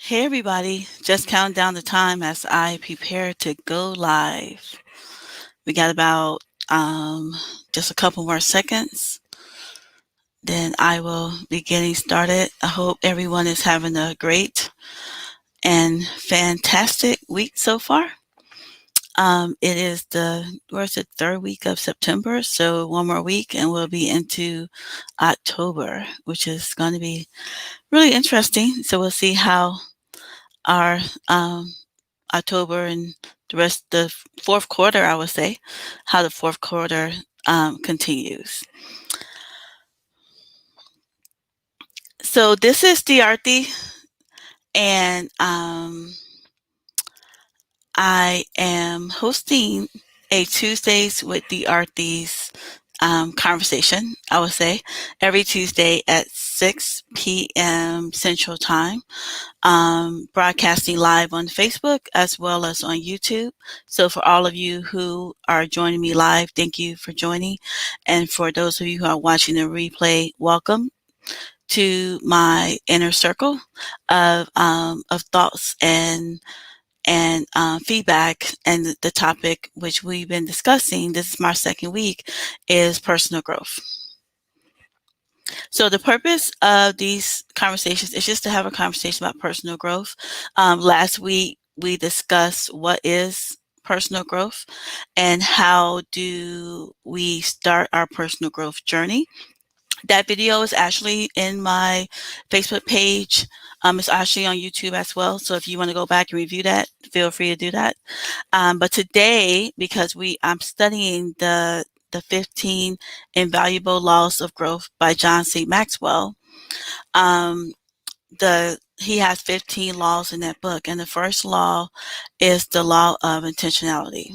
Hey everybody, just counting down the time as I prepare to go live. We got about just a couple more seconds, then I will be getting started. I hope everyone is having a great and fantastic week so far. It is the third week of September, so one more week and we'll be into October, which is going to be really interesting. So we'll see how our October and the fourth quarter, I would say, how the fourth quarter continues. So this is DRT, and I am hosting a Tuesdays with DRT's conversation, I would say, every Tuesday at 6 p.m. Central Time. Broadcasting live on Facebook as well as on YouTube. So for all of you who are joining me live, thank you for joining. And for those of you who are watching the replay, welcome to my inner circle of thoughts and feedback. And the topic which we've been discussing, this is my second week, is personal growth. So the purpose of these conversations is just to have a conversation about personal growth. Last week, we discussed what is personal growth and how do we start our personal growth journey. That video is actually in my Facebook page. It's actually on YouTube as well. So if you want to go back and review that, feel free to do that. But today, because I'm studying the 15 Invaluable Laws of Growth by John C. Maxwell. He has 15 laws in that book, and the first law is the law of intentionality.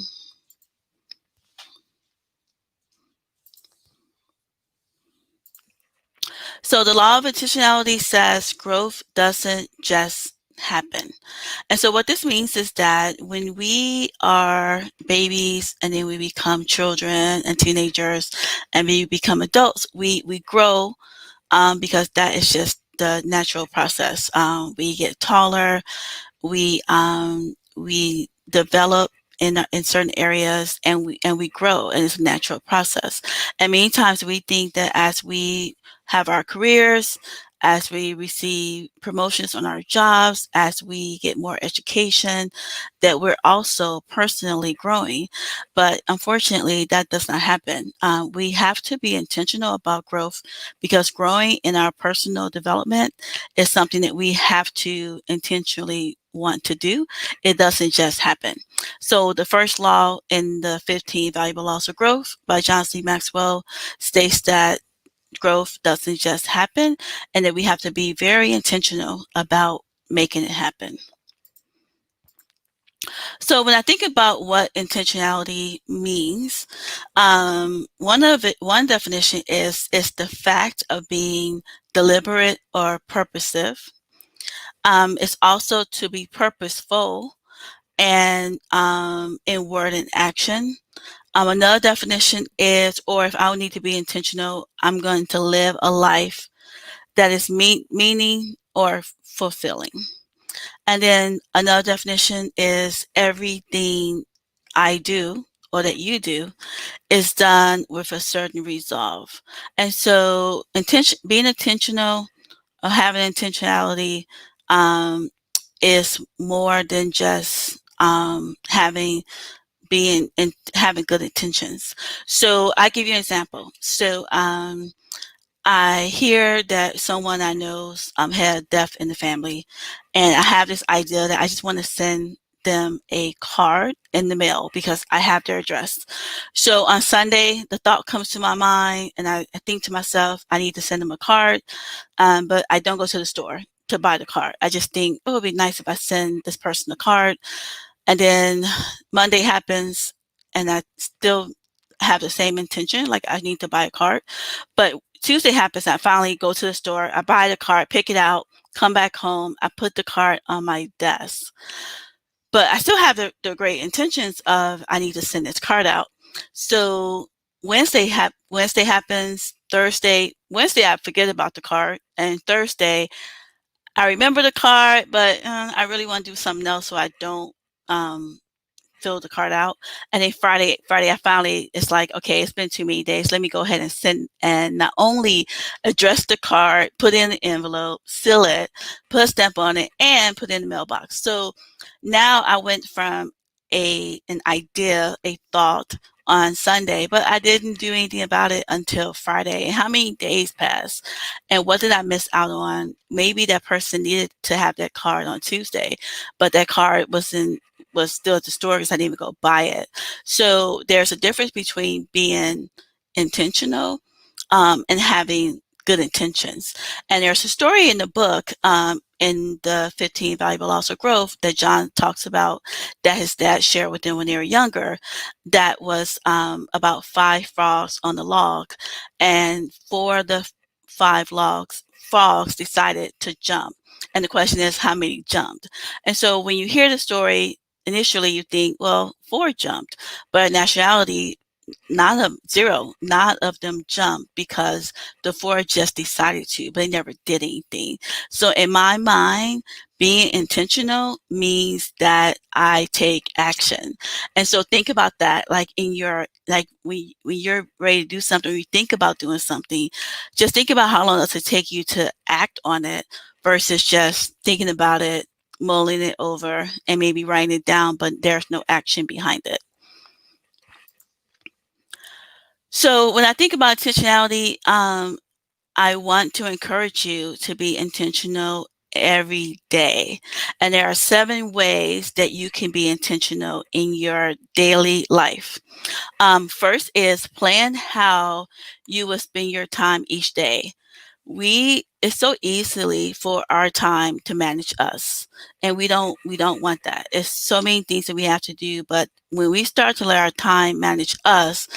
So the law of intentionality says growth doesn't just happen. And so what this means is that when we are babies and then we become children and teenagers and we become adults, we grow because that is just the natural process. We get taller, we develop in certain areas, and we grow, and it's a natural process. And many times we think that as we have our careers, as we receive promotions on our jobs, as we get more education, that we're also personally growing. But unfortunately, that does not happen. We have to be intentional about growth, because growing in our personal development is something that we have to intentionally want to do. It doesn't just happen. So the first law in the 15 Valuable Laws of Growth by John C. Maxwell states that growth doesn't just happen, and that we have to be very intentional about making it happen. So when I think about what intentionality means, one definition is the fact of being deliberate or purposive. It's also to be purposeful and in word and action. Another definition is, or if I need to be intentional, I'm going to live a life that is meaning or fulfilling. And then another definition is everything I do or that you do is done with a certain resolve. And so being intentional or having intentionality is more than just having good intentions. So I give you an example. So I hear that someone I know had death in the family, and I have this idea that I just want to send them a card in the mail because I have their address. So on Sunday, the thought comes to my mind, and I think to myself, I need to send them a card, but I don't go to the store to buy the card. I just think, oh, it would be nice if I send this person a card. And then Monday happens, and I still have the same intention, like I need to buy a card. But Tuesday happens, I finally go to the store, I buy the card, pick it out, come back home, I put the card on my desk. But I still have the great intentions of I need to send this card out. So Wednesday happens, Wednesday I forget about the card, and Thursday I remember the card, but I really want to do something else, so I don't um, fill the card out. And then Friday, I finally, it's like, okay, it's been too many days. Let me go ahead and send, and not only address the card, put in the envelope, seal it, put a stamp on it, and put it in the mailbox. So now I went from an idea, a thought on Sunday, but I didn't do anything about it until Friday. And how many days passed? And what did I miss out on? Maybe that person needed to have that card on Tuesday, but that card was still at the store because I didn't even go buy it. So there's a difference between being intentional and having good intentions. And there's a story in the book, in the 15 Valuable Laws of Growth, that John talks about, that his dad shared with him when they were younger, that was about five frogs on the log. And for the five frogs decided to jump. And the question is, how many jumped? And so when you hear the story, initially you think, well, four jumped. But in actuality, not of them jumped, because the four just decided to, but they never did anything. So in my mind, being intentional means that I take action. And so think about that, like in your, like when you're ready to do something, or you think about doing something, just think about how long does it take you to act on it versus just thinking about it, mulling it over, and maybe writing it down, but there's no action behind it. So when I think about intentionality, I want to encourage you to be intentional every day. And there are 7 ways that you can be intentional in your daily life. First is plan how you will spend your time each day. It's so easily for our time to manage us, and we don't want that. It's so many things that we have to do, but when we start to let our time manage us,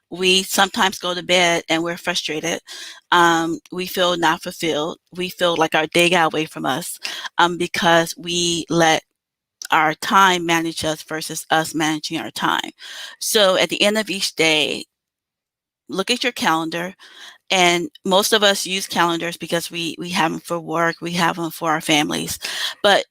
we sometimes go to bed and we're frustrated. We feel not fulfilled. We feel like our day got away from us, because we let our time manage us versus us managing our time. So at the end of each day, look at your calendar. And most of us use calendars because we have them for work, we have them for our families. But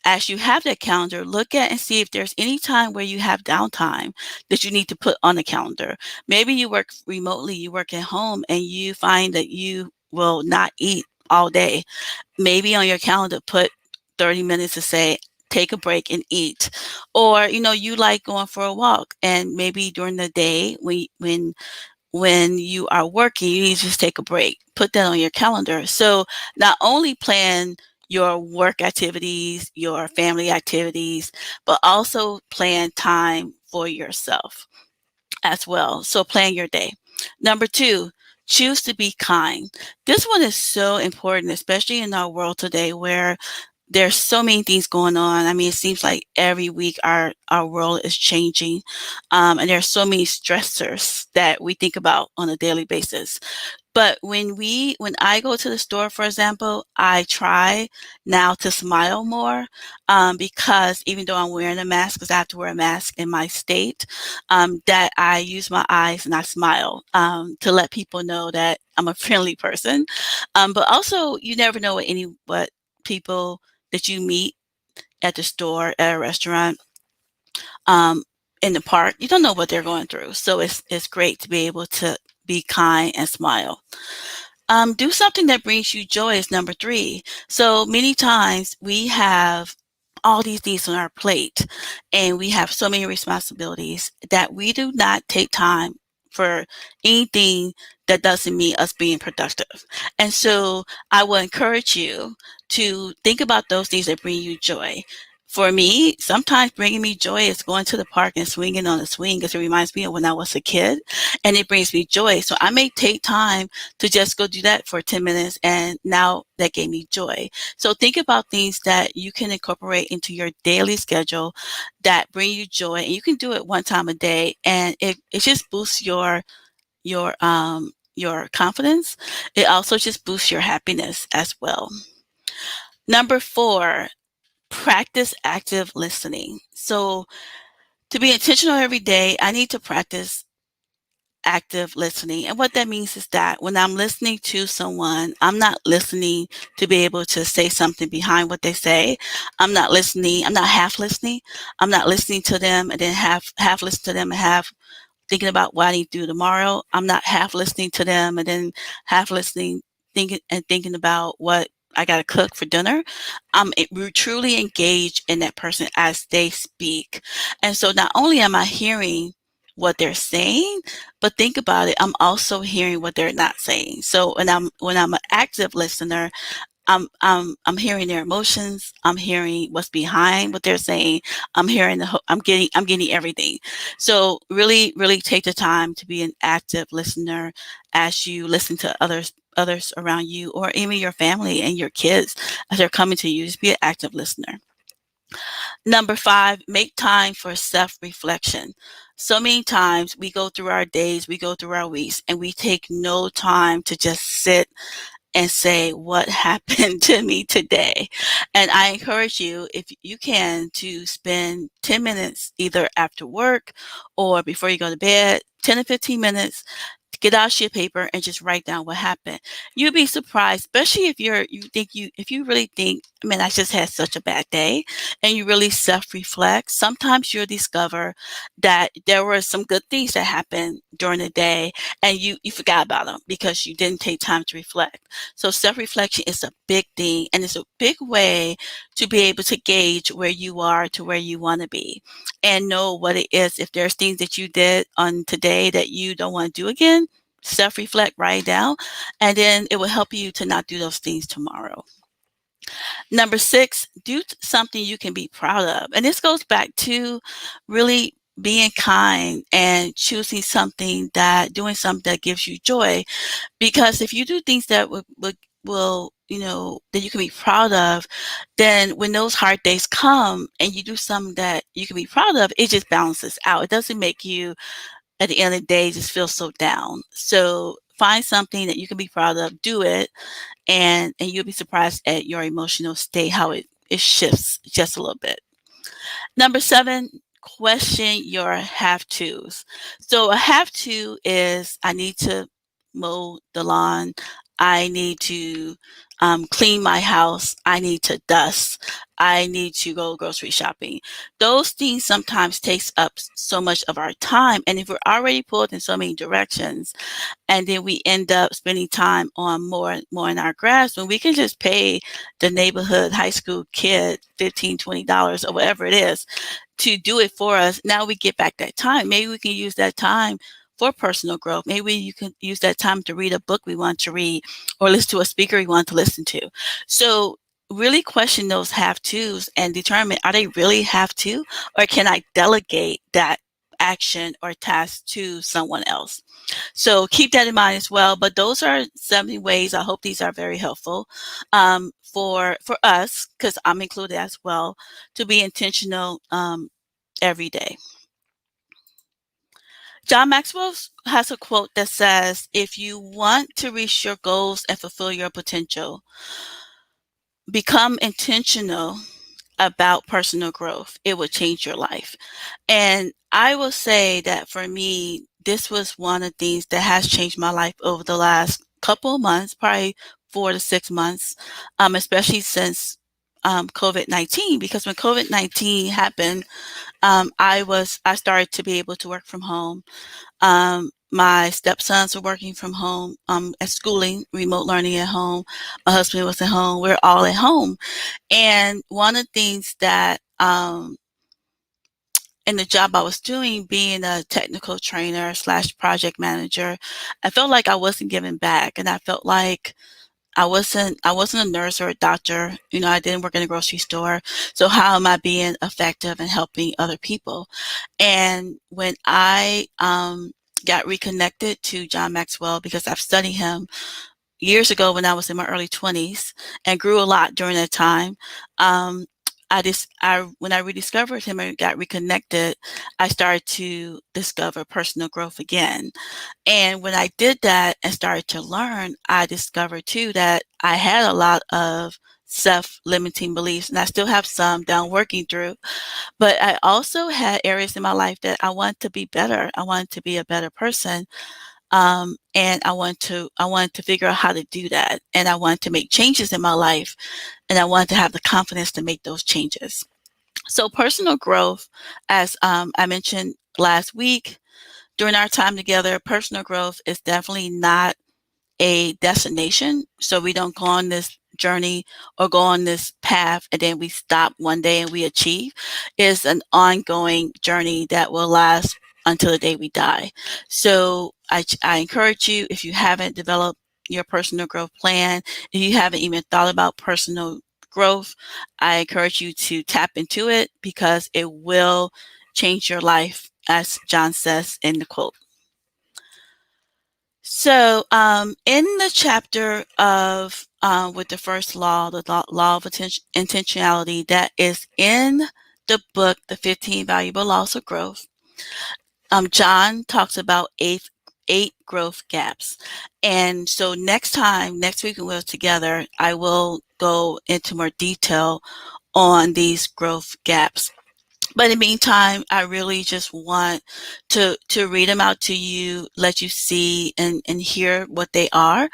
as you have that calendar, look at and see if there's any time where you have downtime that you need to put on the calendar. Maybe you work remotely, you work at home, and you find that you will not eat all day. Maybe on your calendar, put 30 minutes to say, take a break and eat. Or, you like going for a walk, and maybe during the day when you are working, you need to just take a break. Put that on your calendar. So not only plan your work activities, your family activities, but also plan time for yourself as well. So plan your day. Number 2, choose to be kind. This one is so important, especially in our world today where there's so many things going on. I mean, it seems like every week our world is changing, and there's so many stressors that we think about on a daily basis. But when I go to the store, for example, I try now to smile more, because even though I'm wearing a mask, because I have to wear a mask in my state, that I use my eyes and I smile, to let people know that I'm a friendly person. But also, you never know what people that you meet at the store, at a restaurant, um, in the park. You don't know what they're going through, so it's great to be able to be kind and smile. Do something that brings you joy is number 3. So many times we have all these things on our plate, and we have so many responsibilities that we do not take time for anything that doesn't mean us being productive. And so I will encourage you to think about those things that bring you joy. For me, sometimes bringing me joy is going to the park and swinging on a swing, because it reminds me of when I was a kid, and it brings me joy. So I may take time to just go do that for 10 minutes, and now that gave me joy. So think about things that you can incorporate into your daily schedule that bring you joy, and you can do it one time a day, and it just boosts your confidence. It also just boosts your happiness as well. Number 4, practice active listening. So to be intentional every day, I need to practice active listening. And what that means is that when I'm listening to someone, I'm not listening to be able to say something behind what they say. I'm not half listening. I'm not listening to them and then half listen to them and half thinking about what I need to do tomorrow. I'm not half listening to them and then half listening, thinking about what I got to cook for dinner. We're truly engaged in that person as they speak. And so not only am I hearing what they're saying, but think about it, I'm also hearing what they're not saying. So when I'm an active listener, I'm hearing their emotions. I'm hearing what's behind what they're saying. I'm getting everything. So really, really take the time to be an active listener as you listen to others around you, or even your family and your kids as they're coming to you. Just be an active listener. Number 5, make time for self-reflection. So many times we go through our days, we go through our weeks, and we take no time to just sit and say what happened to me today. And I encourage you, if you can, to spend 10 minutes either after work or before you go to bed, 10 to 15 minutes, get out your paper and just write down what happened. You'll be surprised, especially if you really think, man, I just had such a bad day, and you really self-reflect. Sometimes you'll discover that there were some good things that happened during the day, and you forgot about them because you didn't take time to reflect. So self-reflection is a big thing, and it's a big way to be able to gauge where you are to where you want to be, and know what it is. If there's things that you did on today that you don't want to do again, self-reflect, write it down, and then it will help you to not do those things tomorrow. Number 6, do something you can be proud of. And this goes back to really being kind and doing something that gives you joy. Because if you do things that will, that you can be proud of, then when those hard days come and you do something that you can be proud of, it just balances out. It doesn't make you, at the end of the day, just feel so down. So find something that you can be proud of, do it, and you'll be surprised at your emotional state, how it shifts just a little bit. Number 7, question your have tos. So a have to is, I need to mow the lawn. I need to clean my house. I need to dust. I need to go grocery shopping. Those things sometimes takes up so much of our time. And if we're already pulled in so many directions, and then we end up spending time on more in our grasp, when we can just pay the neighborhood high school kid $15, $20 or whatever it is to do it for us. Now we get back that time. Maybe we can use that time for personal growth. Maybe you can use that time to read a book we want to read, or listen to a speaker we want to listen to. So really question those have tos and determine, are they really have to, or can I delegate that action or task to someone else? So keep that in mind as well. But those are 70 ways. I hope these are very helpful for us, because I'm included as well, to be intentional every day. John Maxwell has a quote that says, if you want to reach your goals and fulfill your potential, become intentional about personal growth. It will change your life. And I will say that for me, this was one of the things that has changed my life over the last couple of months, probably 4 to 6 months, especially since COVID-19. Because when COVID-19 happened, I started to be able to work from home. My stepsons were working from home, at schooling, remote learning at home. My husband was at home. We're all at home. And one of the things that, in the job I was doing, being a technical trainer slash project manager, I felt like I wasn't giving back, and I felt like I wasn't a nurse or a doctor. I didn't work in a grocery store. So how am I being effective and helping other people? And when I got reconnected to John Maxwell, because I've studied him years ago when I was in my early 20s and grew a lot during that time. Um, when I rediscovered him and got reconnected, I started to discover personal growth again. And when I did that and started to learn, I discovered too that I had a lot of self-limiting beliefs, and I still have some that I'm working through. But I also had areas in my life that I want to be better. I wanted to be a better person. And I wanted to figure out how to do that. And I wanted to make changes in my life, and I wanted to have the confidence to make those changes. So personal growth, as I mentioned last week during our time together, personal growth is definitely not a destination. So we don't go on this journey or go on this path and then we stop one day and we achieve. It's an ongoing journey that will last until the day we die. So I encourage you, if you haven't developed your personal growth plan, if you haven't even thought about personal growth, I encourage you to tap into it because it will change your life, as John says in the quote. So, in the chapter of with the first law, the law of intentionality, that is in the book, The 15 Valuable Laws of Growth, John talks about eight growth gaps. And so next week when we're together, I will go into more detail on these growth gaps. But in the meantime, I really just want to read them out to you, let you see and hear what they are.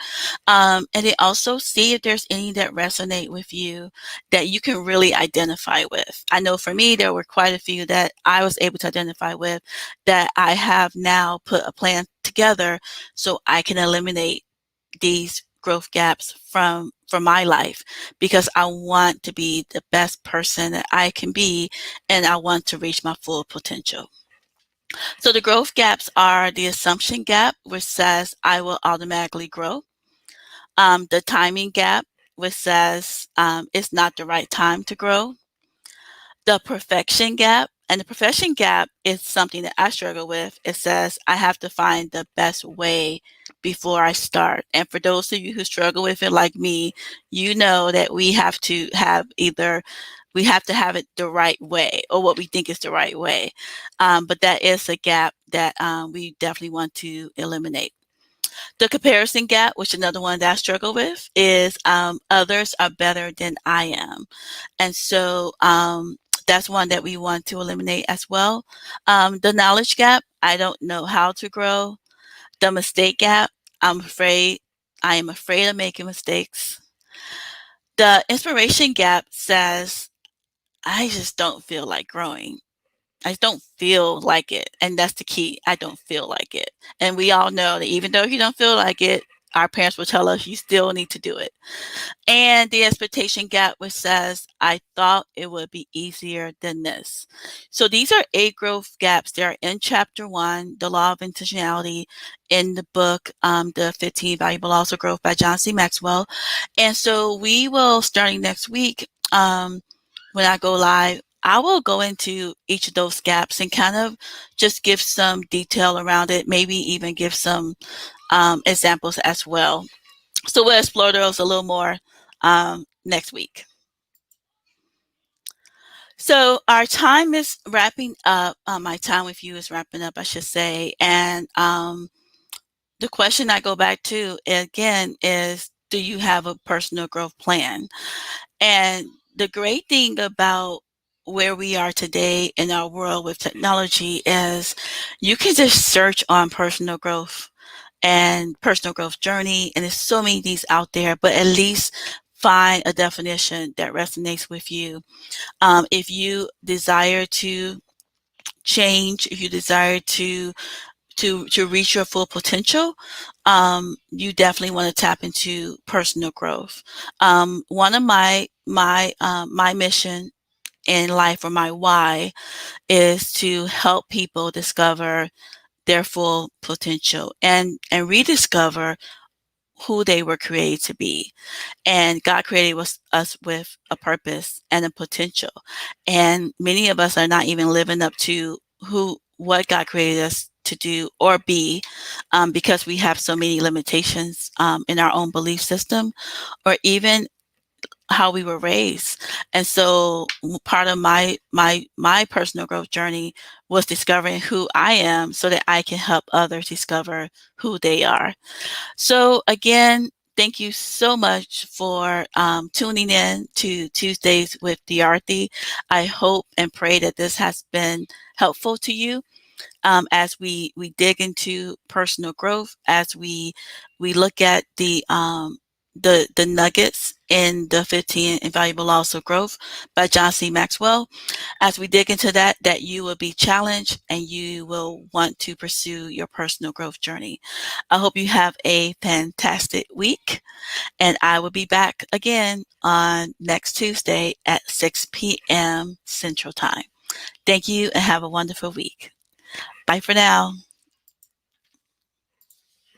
And then also see if there's any that resonate with you that you can really identify with. I know for me, there were quite a few that I was able to identify with that I have now put a plan together so I can eliminate these growth gaps from my life, because I want to be the best person that I can be, and I want to reach my full potential. So the growth gaps are the assumption gap, which says I will automatically grow. The timing gap, which says it's not the right time to grow. The perfection gap, and the perfection gap is something that I struggle with. It says I have to find the best way before I start. And for those of you who struggle with it like me, you know that we have to have it the right way, or what we think is the right way. But that is a gap that we definitely want to eliminate. The comparison gap, which is another one that I struggle with, is others are better than I am. And so that's one that we want to eliminate as well. The knowledge gap, I don't know how to grow. The mistake gap, I am afraid of making mistakes. The inspiration gap says, I just don't feel like growing. I don't feel like it. And that's the key. I don't feel like it. And we all know that even though you don't feel like it, our parents will tell us you still need to do it. And the expectation gap, which says, I thought it would be easier than this. So these are 8 growth gaps. They're in chapter 1, The Law of Intentionality, in the book, The 15 Valuable Laws of Growth by John C. Maxwell. And so we will, starting next week, when I go live, I will go into each of those gaps and kind of just give some detail around it, maybe even give some examples as well. So we'll explore those a little more next week. So our time is wrapping up. My time with you is wrapping up, I should say. And the question I go back to again is, do you have a personal growth plan? And the great thing about where we are today in our world with technology is you can just search on personal growth and personal growth journey, and there's so many things out there, but at least find a definition that resonates with you. If you desire to change, if you desire to reach your full potential, you definitely want to tap into personal growth. One of my mission in life, or my why, is to help people discover their full potential and rediscover who they were created to be. And God created us with a purpose and a potential. And many of us are not even living up to what God created us to do or be, because we have so many limitations in our own belief system, or even how we were raised. And so part of my personal growth journey was discovering who I am so that I can help others discover who they are. So again, thank you so much for tuning in to Tuesdays with Diarthi. I hope and pray that this has been helpful to you as we dig into personal growth, as we look at the nuggets in the 15 Invaluable Laws of Growth by John C. Maxwell. As we dig into that you will be challenged and you will want to pursue your personal growth journey. I hope you have a fantastic week, and I will be back again on next Tuesday at 6 p.m. Central Time. Thank you and have a wonderful week. Bye for now.